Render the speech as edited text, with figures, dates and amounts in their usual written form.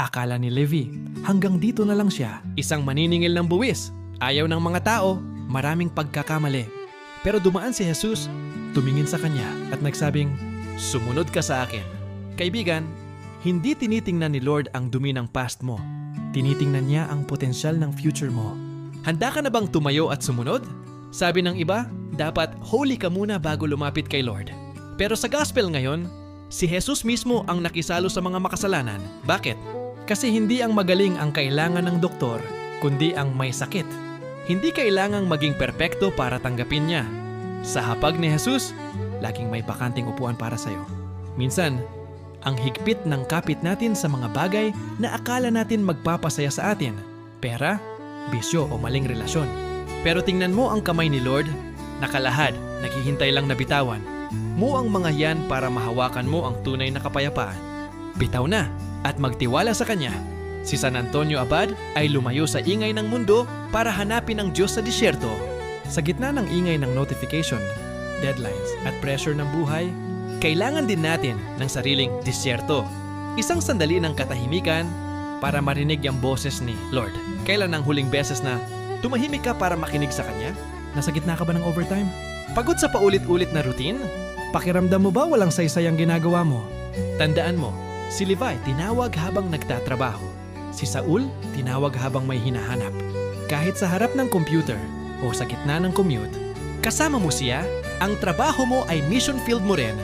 Akala ni Levi, hanggang dito na lang siya. Isang maniningil ng buwis. Ayaw ng mga tao, maraming pagkakamali. Pero dumaan si Jesus, tumingin sa kanya at nagsabing, "Sumunod ka sa akin." Kaibigan, hindi tinitingnan ni Lord ang dumi ng past mo. Tinitingnan niya ang potensyal ng future mo. Handa ka na bang tumayo at sumunod? Sabi ng iba, dapat holy ka muna bago lumapit kay Lord. Pero sa gospel ngayon, si Jesus mismo ang nakisalo sa mga makasalanan. Bakit? Kasi hindi ang magaling ang kailangan ng doktor, kundi ang may sakit. Hindi kailangang maging perpekto para tanggapin niya. Sa hapag ni Jesus, laging may bakanting upuan para sa'yo. Minsan, ang higpit ng kapit natin sa mga bagay na akala natin magpapasaya sa atin. Pera, bisyo o maling relasyon. Pero tingnan mo ang kamay ni Lord, nakalahad, naghihintay lang na bitawan. Mo ang mga yan para mahawakan mo ang tunay na kapayapaan. Bitaw na at magtiwala sa Kanya. Si San Antonio Abad ay lumayo sa ingay ng mundo para hanapin ang Diyos sa disyerto. Sa gitna ng ingay ng notification, deadlines at pressure ng buhay, kailangan din natin ng sariling disyerto. Isang sandali ng katahimikan para marinig ang boses ni Lord. Kailan ang huling beses na tumahimik ka para makinig sa Kanya? Nasa gitna ka ba ng overtime? Pagod sa paulit-ulit na routine? Pakiramdam mo ba walang saysay ang ginagawa mo? Tandaan mo, si Levi tinawag habang nagtatrabaho. Si Saul tinawag habang may hinahanap. Kahit sa harap ng computer o sa gitna ng commute, kasama mo siya, ang trabaho mo ay mission field mo rin.